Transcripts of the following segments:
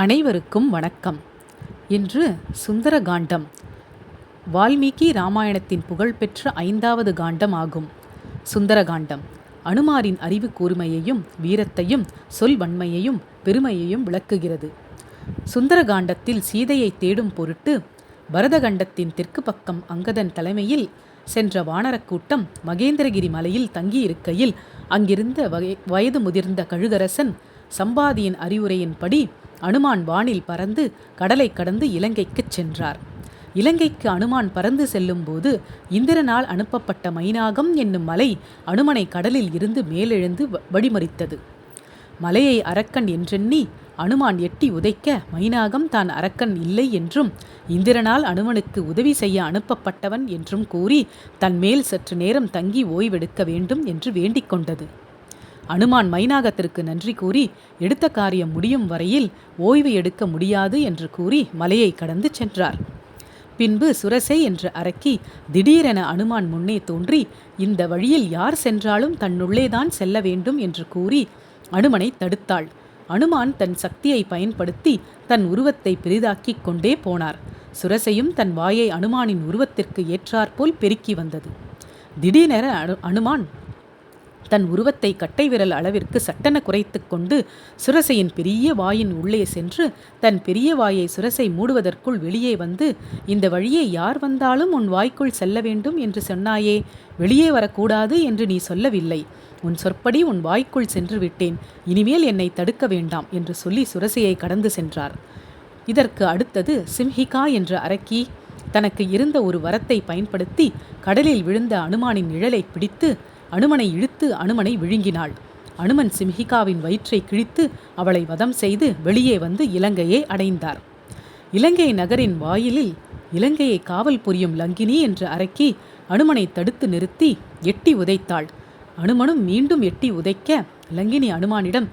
அனைவருக்கும் வணக்கம். இன்று சுந்தரகாண்டம் வால்மீகி ராமாயணத்தின் புகழ்பெற்ற 5வது காண்டம் ஆகும். சுந்தரகாண்டம் அனுமாரின் அறிவு கூர்மையையும் வீரத்தையும் சொல்வன்மையையும் பெருமையையும் விளக்குகிறது. சுந்தரகாண்டத்தில் சீதையை தேடும் பொருட்டு பரதகண்டத்தின் தெற்கு பக்கம் அங்கதன் தலைமையில் சென்ற வானரக் கூட்டம் மகேந்திரகிரி மலையில் தங்கியிருக்கையில் அங்கிருந்த வயது முதிர்ந்த கழுகரசன் சம்பாதியின் அறிவுரையின்படி அனுமான் வானில் பறந்து கடலை கடந்து இலங்கைக்குச் சென்றார். இலங்கைக்கு அனுமான் பறந்து செல்லும்போது இந்திரனால் அனுப்பப்பட்ட மைனாகம் என்னும் மலை அனுமனை கடலில் இருந்து மேலெழுந்து வழிமறித்தது. மலையை அரக்கன் என்றெண்ணி அனுமான் எட்டி உதைக்க மைனாகம் தான் அரக்கன் இல்லை என்றும் இந்திரனால் அனுமனுக்கு உதவி செய்ய அனுப்பப்பட்டவன் என்றும் கூறி தன்மேல் சற்று நேரம் தங்கி ஓய்வெடுக்க வேண்டும் என்று வேண்டிக் கொண்டது. அனுமான் மைனாகத்திற்கு நன்றி கூறி எடுத்த காரியம் முடியும் வரையில் ஓய்வு எடுக்க முடியாது என்று கூறி மலையை கடந்து சென்றார். பின்பு சுரசை என்ற அரக்கி திடீரென அனுமான் முன்னே தோன்றி இந்த வழியில் யார் சென்றாலும் தன்னுள்ளேதான் செல்ல வேண்டும் என்று கூறி அனுமனை தடுத்தாள். அனுமான் தன் சக்தியை பயன்படுத்தி தன் உருவத்தை பெரிதாக்கிக் கொண்டே போனார். சுரசையும் தன் வாயை அனுமானின் உருவத்திற்கு ஏற்றாற்போல் பெருக்கி வந்தது. திடீரென அனுமான் தன் உருவத்தை கட்டை விரல் அளவிற்கு சட்டென குறைத்து கொண்டு சுரசையின் பெரிய வாயின் உள்ளே சென்று தன் பெரிய வாயை சுரசை மூடுவதற்குள் வெளியே வந்து, இந்த வழியே யார் வந்தாலும் உன் வாய்க்குள் செல்ல வேண்டும் என்று சொன்னாயே, வெளியே வரக்கூடாது என்று நீ சொல்லவில்லை. உன் சொற்படி உன் வாய்க்குள் சென்று விட்டேன். இனிமேல் என்னை தடுக்க வேண்டாம் என்று சொல்லி சுரசையை கடந்து சென்றார். இதற்கு அடுத்தது சிம்ஹிகா என்ற அரக்கி தனக்கு இருந்த ஒரு வரத்தை பயன்படுத்தி கடலில் விழுந்த அனுமானின் நிழலை பிடித்து அனுமனை இழுத்து அனுமனை விழுங்கினாள். அனுமன் சிம்ஹிகாவின் வயிற்றை கிழித்து அவளை வதம் செய்து வெளியே வந்து இலங்கையை அடைந்தார். இலங்கை நகரின் வாயிலில் இலங்கையை காவல் புரியும் லங்கினி என்ற அரக்கி அனுமனை தடுத்து நிறுத்தி எட்டி உதைத்தாள். அனுமனும் மீண்டும் எட்டி உதைக்க லங்கினி அனுமானிடம்,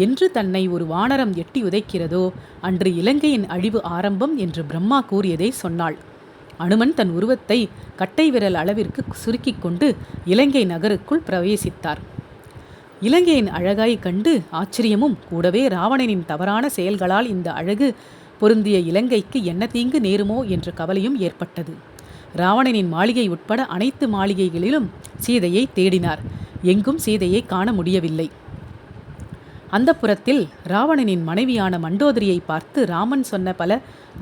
என்று தன்னை ஒரு வானரம் எட்டி உதைக்கிறதோ அன்று இலங்கையின் அழிவு ஆரம்பம் என்று பிரம்மா கூறியதை சொன்னாள். அனுமன் தன் உருவத்தை கட்டை விரல் அளவிற்கு சுருக்கி கொண்டு இலங்கை நகருக்குள் பிரவேசித்தார். இலங்கையின் அழகாய் கண்டு ஆச்சரியமும் கூடவே ராவணனின் தவறான செயல்களால் இந்த அழகு பொருந்திய இலங்கைக்கு என்ன தீங்கு நேருமோ என்ற கவலையும் ஏற்பட்டது. ராவணனின் மாளிகை உட்பட அனைத்து மாளிகைகளிலும் சீதையை தேடினார். எங்கும் சீதையை காண முடியவில்லை. அந்த புறத்தில் ராவணனின் மனைவியான மண்டோதரியை பார்த்து ராமன் சொன்ன பல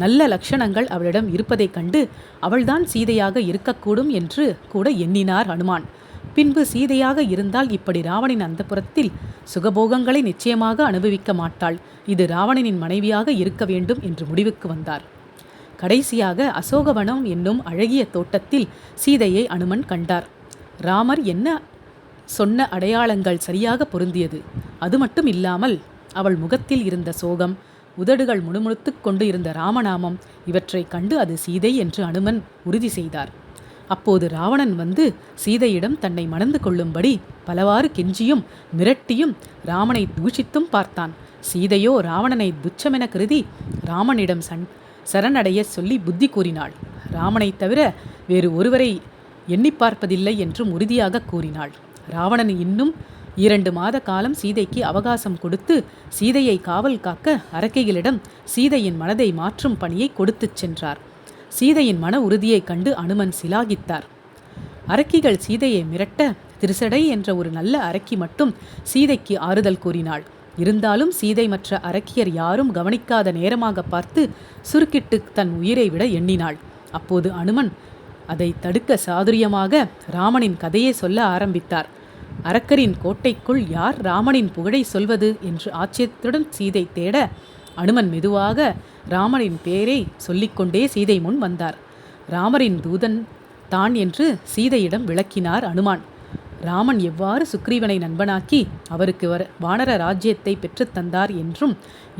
நல்ல லட்சணங்கள் அவளிடம் இருப்பதைக் கண்டு அவள்தான் சீதையாக இருக்கக்கூடும் என்று கூட எண்ணினார் அனுமான். பின்பு சீதையாக இருந்தால் இப்படி ராவணன் அந்த புறத்தில் சுகபோகங்களை நிச்சயமாக அனுபவிக்க மாட்டாள். இது ராவணனின் மனைவியாக இருக்க வேண்டும் என்று முடிவுக்கு வந்தார். கடைசியாக அசோகவனம் என்னும் அழகிய தோட்டத்தில் சீதையை அனுமன் கண்டார். ராமர் என்ன சொன்ன அடையாளங்கள் சரியாக பொருந்தியது. அது மட்டும் இல்லாமல் அவள் முகத்தில் இருந்த சோகம், உதடுகள் முணுமுணுத்து கொண்டு இருந்த ராமநாமம் இவற்றை கண்டு அது சீதை என்று அனுமன் உறுதி செய்தார். அப்போது ராவணன் வந்து சீதையிடம் தன்னை மணந்து கொள்ளும்படி பலவாறு கெஞ்சியும் மிரட்டியும் ராமனை தூஷித்தும் பார்த்தான். சீதையோ ராவணனை துச்சமென கருதி ராமனிடம் சரணடைய சொல்லி புத்தி கூறினாள். ராமனை தவிர வேறு ஒருவரை எண்ணி பார்ப்பதில்லை என்றும் உறுதியாக கூறினாள். ராவணன் இன்னும் 2 மாத காலம் சீதைக்கு அவகாசம் கொடுத்து சீதையை காவல் காக்க அரக்கைகளிடம் சீதையின் மனதை மாற்றும் பணியை கொடுத்துச் சென்றார். சீதையின் மன உறுதியை கண்டு அனுமன் சிலாகித்தார். அரக்கிகள் சீதையை மிரட்ட திருசடை என்ற ஒரு நல்ல அரக்கி மட்டும் சீதைக்கு ஆறுதல் கூறினாள். இருந்தாலும் சீதை மற்ற அரக்கியர் யாரும் கவனிக்காத நேரமாக பார்த்து சுருக்கிட்டு தன் உயிரை விட எண்ணினாள். அப்போது அனுமன் அதை தடுக்க சாதுரியமாக ராமனின் கதையை சொல்ல ஆரம்பித்தார். அரக்கரின் கோட்டைக்குள் யார் ராமனின் புகழை சொல்வது என்று ஆச்சரியத்துடன் சீதை தேட அனுமன் மெதுவாக ராமனின் பேரை சொல்லிக்கொண்டே சீதை முன் வந்தார். ராமரின் தூதன் தான் என்று சீதையிடம் விளக்கினார் அனுமான். ராமன் எவ்வாறு சுக்ரீவனை நண்பனாக்கி அவருக்கு வானர ராஜ்யத்தை பெற்றுத்தந்தார் என்றும்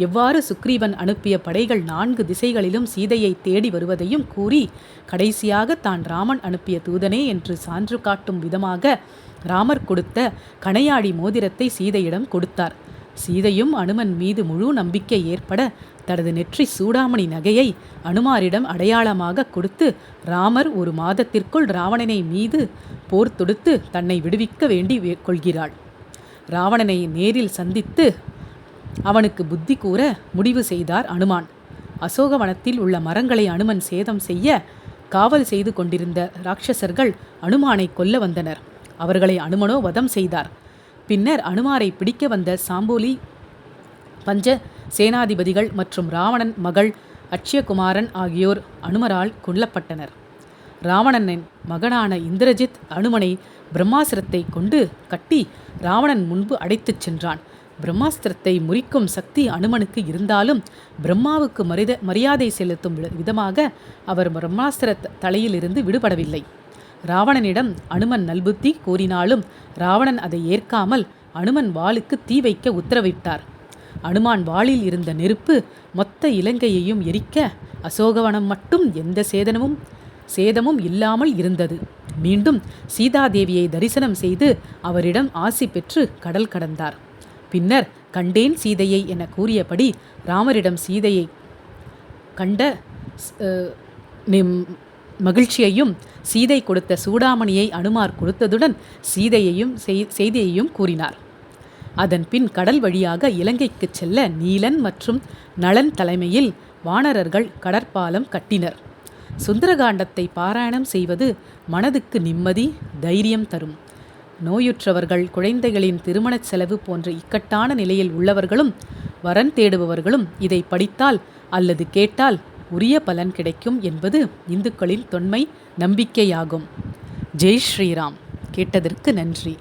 எவ்வாறு சுக்ரீவன் அனுப்பிய படைகள் 4 திசைகளிலும் சீதையை தேடி வருவதையும் கூறி கடைசியாக தான் ராமன் அனுப்பிய தூதனே என்று சான்று காட்டும் விதமாக ராமர் கொடுத்த கணையாடி மோதிரத்தை சீதையிடம் கொடுத்தார். சீதையும் அனுமன் மீது முழு நம்பிக்கை ஏற்பட தனது நெற்றி சூடாமணி நகையை அனுமாரிடம் அடையாளமாக கொடுத்து ராமர் 1 மாதத்திற்குள் ராவணனை மீது போர் தொடுத்து தன்னை விடுவிக்க வேண்டி கொள்கிறாள். ராவணனை நேரில் சந்தித்து அவனுக்கு புத்தி கூற முடிவு செய்தார் அனுமான். அசோகவனத்தில் உள்ள மரங்களை அனுமன் சேதம் செய்ய காவல் செய்து கொண்டிருந்த ராட்சசர்கள் அனுமானை கொல்ல வந்தனர். அவர்களை அனுமனோ வதம் செய்தார். பின்னர் அனுமாரை பிடிக்க வந்த சாம்போலி, பஞ்ச சேனாதிபதிகள் மற்றும் ராவணன் மகள் அட்சயகுமாரன் ஆகியோர் அனுமரால் கொல்லப்பட்டனர். ராவணனின் மகனான இந்திரஜித் அனுமனை பிரம்மாஸ்திரத்தை கொண்டு கட்டி ராவணன் முன்பு அடைத்துச் சென்றான். பிரம்மாஸ்திரத்தை முறிக்கும் சக்தி அனுமனுக்கு இருந்தாலும் பிரம்மாவுக்கு மரியாதை செலுத்தும் விதமாக அவர் பிரம்மாஸ்திர தலையிலிருந்து விடுபடவில்லை. ராவணனிடம் அனுமன் நல்புத்தி கூறினாலும் ராவணன் அதை ஏற்காமல் அனுமன் வாளுக்கு தீ வைக்க உத்தரவிட்டார். அனுமான் வாளில் இருந்த நெருப்பு மொத்த இலங்கையையும் எரிக்க அசோகவனம் மட்டும் எந்த சேதமும் இல்லாமல் இருந்தது. மீண்டும் சீதாதேவியை தரிசனம் செய்து அவரிடம் ஆசி பெற்று கடல் கடந்தார். பின்னர் கண்டேன் சீதையை என கூறியபடி ராமரிடம் சீதையை கண்ட மகிழ்ச்சியையும் சீதை கொடுத்த சூடாமணியை அனுமார் கொடுத்ததுடன் செய்தியையும் கூறினார். அதன் பின் கடல் வழியாக இலங்கைக்கு செல்ல நீலன் மற்றும் நளன் தலைமையில் வானரர்கள் கடற்பாலம் கட்டினர். சுந்தரகாண்டத்தை பாராயணம் செய்வது மனதுக்கு நிம்மதி, தைரியம் தரும். நோயுற்றவர்கள், குழந்தைகளின் திருமணச் செலவு போன்ற இக்கட்டான நிலையில் உள்ளவர்களும் வரன் தேடுபவர்களும் இதை படித்தால் அல்லது கேட்டால் உரிய பலன் கிடைக்கும் என்பது இந்துக்களின் தொன்மை நம்பிக்கையாகும். ஜெய் ஸ்ரீராம். கேட்டதற்கு நன்றி.